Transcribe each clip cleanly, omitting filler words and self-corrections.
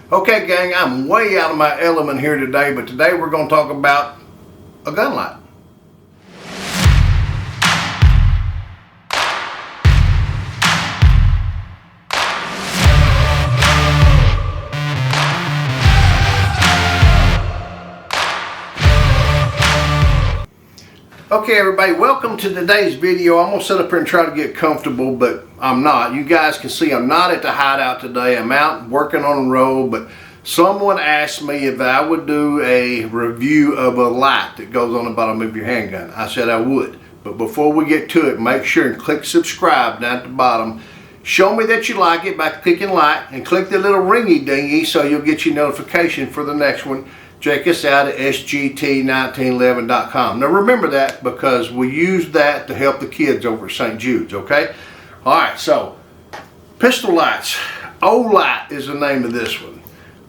Okay gang, I'm way out of my element here today, but today we're going to talk about a gun light. Okay everybody, welcome to today's video. I'm going to sit up here and try to get comfortable, but I'm not. You guys can see I'm not at the hideout today. I'm out working on the road, but someone asked me if I would do a review of a light that goes on the bottom of your handgun. I said I would, but before we get to it, make sure and click subscribe down at the bottom. Show me that you like it by clicking like and click the little ringy dingy so you'll get your notification for the next one. Check us out at sgt1911.com. Now remember that because we use that to help the kids over at St. Jude's, okay? Alright, so pistol lights. Olight is the name of this one.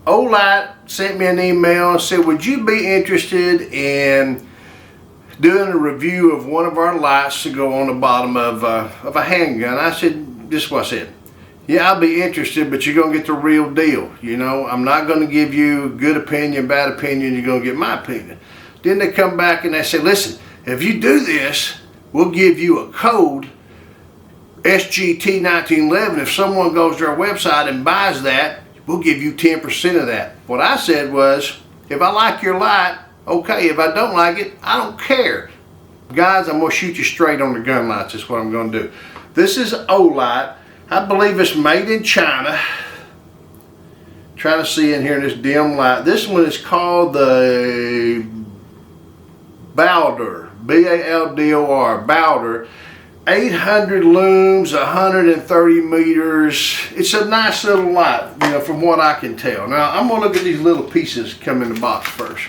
Olight sent me an email and said, would you be interested in doing a review of one of our lights to go on the bottom of a handgun? I said, this is what I said. Yeah, I'll be interested, but you're going to get the real deal. You know, I'm not going to give you good opinion, bad opinion. You're going to get my opinion. Then they come back and they say, listen, if you do this, we'll give you a code, SGT1911. If someone goes to our website and buys that, we'll give you 10% of that. What I said was, if I like your light, okay. If I don't like it, I don't care. Guys, I'm going to shoot you straight on the gun lights. That's what I'm going to do. This is Olight. I believe it's made in China. Trying to see in here in this dim light. This one is called the Baldr, B-A-L-D-O-R, Baldr. 800 looms, 130 meters. It's a nice little light, you know, from what I can tell. Now, I'm going to look at these little pieces come in the box first.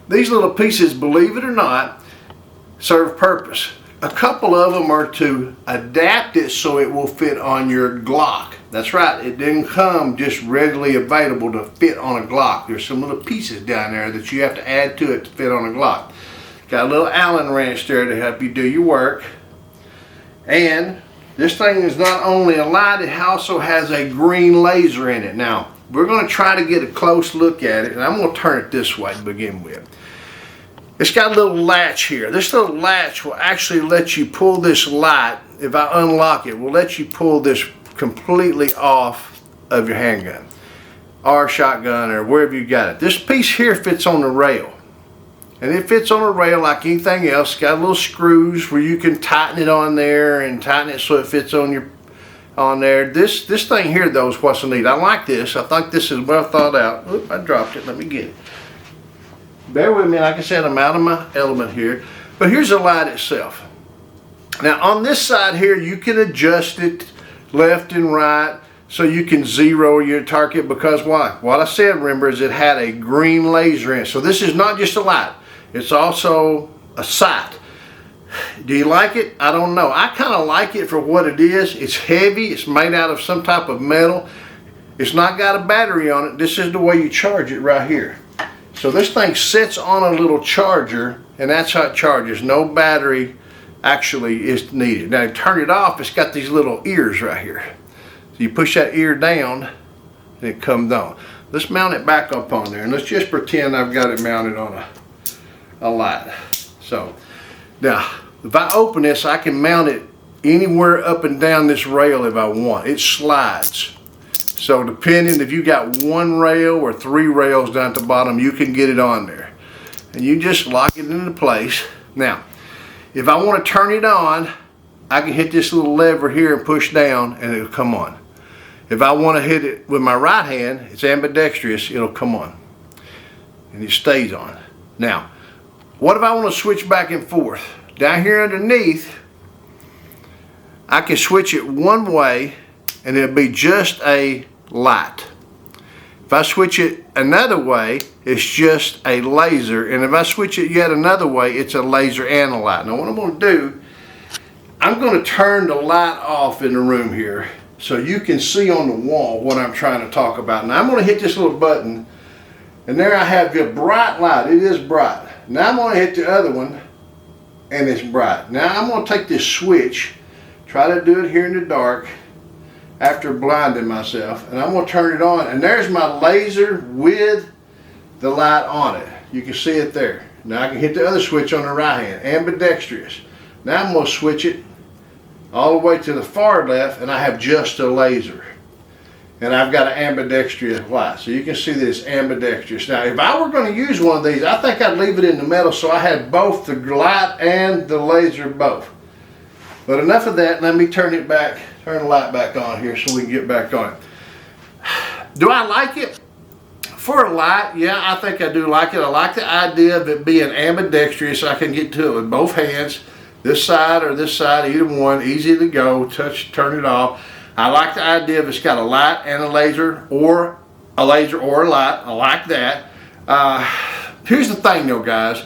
These little pieces, believe it or not, serve purpose. A couple of them are to adapt it so it will fit on your Glock. That's right, it didn't come just readily available to fit on a Glock. There's some little pieces down there that you have to add to it to fit on a Glock. Got a little Allen wrench there to help you do your work. And this thing is not only a light, it also has a green laser in it. Now, we're going to try to get a close look at it, and I'm going to turn it this way to begin with. It's got a little latch here. This little latch will actually let you pull this light. If I unlock it, will let you pull this completely off of your handgun or shotgun or wherever you got it. This piece here fits on the rail. And it fits on a rail like anything else. It's got little screws where you can tighten it on there and tighten it so it fits on there. This thing here though is what's neat. I like this. I think this is well thought out. Oop, I dropped it. Let me get it. Bear with me, like I said, I'm out of my element here. But here's the light itself. Now on this side here, you can adjust it left and right so you can zero your target because why? What I said, remember, is it had a green laser in it. So this is not just a light. It's also a sight. Do you like it? I don't know. I kind of like it for what it is. It's heavy. It's made out of some type of metal. It's not got a battery on it. This is the way you charge it right here. So this thing sits on a little charger, and that's how it charges. No battery actually is needed. Now to turn it off, it's got these little ears right here. So you push that ear down, and it comes on. Let's mount it back up on there, and let's just pretend I've got it mounted on a light. So now, if I open this, I can mount it anywhere up and down this rail if I want. It slides. So depending if you got one rail or three rails down at the bottom, you can get it on there. And you just lock it into place. Now, if I want to turn it on, I can hit this little lever here and push down and it'll come on. If I want to hit it with my right hand, it's ambidextrous, it'll come on. And it stays on. Now, what if I want to switch back and forth? Down here underneath, I can switch it one way and it'll be just a light. If I switch it another way, it's just a laser. And if I switch it yet another way, it's a laser and a light. Now what I'm going to do, I'm going to turn the light off in the room here so you can see on the wall what I'm trying to talk about. Now I'm going to hit this little button and there I have the bright light. It is bright. Now I'm going to hit the other one and it's bright. Now I'm going to take this switch, try to do it here in the dark, after blinding myself. And I'm going to turn it on, and there's my laser with the light on it. You can see it there. Now I can hit the other switch on the right hand, ambidextrous. Now I'm going to switch it all the way to the far left, and I have just a laser. And I've got an ambidextrous light. So you can see that it's ambidextrous. Now if I were going to use one of these, I think I'd leave it in the middle so I had both the light and the laser both. But enough of that, let me turn the light back on here so we can get back on it. Do I like it? For a light, yeah, I think I do like it. I like the idea of it being ambidextrous, so I can get to it with both hands. This side or this side, either one, easy to go, touch, turn it off. I like the idea of it's got a light and a laser or a light. I like that. Here's the thing though, guys.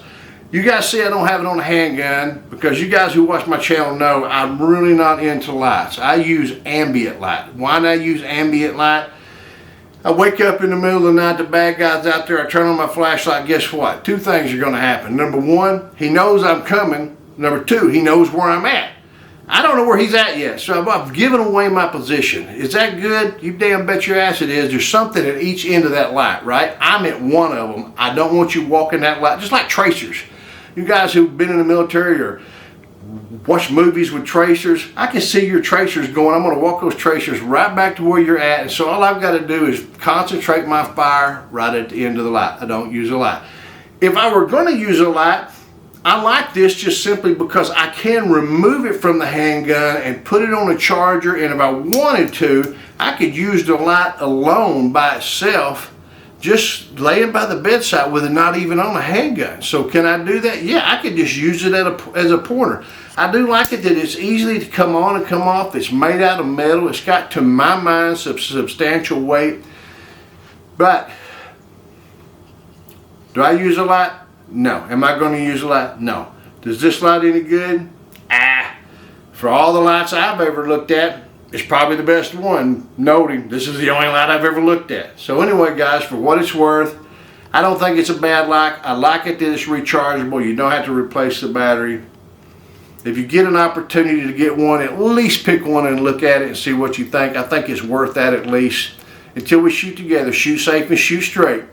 You guys see I don't have it on a handgun because you guys who watch my channel know I'm really not into lights. I use ambient light. Why do I use ambient light? I wake up in the middle of the night, the bad guy's out there, I turn on my flashlight, guess what? Two things are gonna happen. Number one, he knows I'm coming. Number two, he knows where I'm at. I don't know where he's at yet, so I've given away my position. Is that good? You damn bet your ass it is. There's something at each end of that light, right? I'm at one of them. I don't want you walking that light, just like tracers. You guys who've been in the military or watch movies with tracers, I can see your tracers going. I'm going to walk those tracers right back to where you're at, and so all I've got to do is concentrate my fire right at the end of the light. I don't use a light. If I were going to use a light, I like this just simply because I can remove it from the handgun and put it on a charger, and if I wanted to, I could use the light alone by itself, just laying by the bedside with it not even on a handgun. So can I do that? Yeah, I could just use it as a pointer. I do like it that it's easy to come on and come off. It's made out of metal. It's got, to my mind, some substantial weight. But do I use a light? No. Am I going to use a light? No. Does this light any good? For all the lights I've ever looked at, it's probably the best one. Noting this is the only light I've ever looked at. So anyway, guys, for what it's worth, I don't think it's a bad light. I like it that it's rechargeable. You don't have to replace the battery. If you get an opportunity to get one, at least pick one and look at it and see what you think. I think it's worth that at least. Until we shoot together, shoot safe and shoot straight.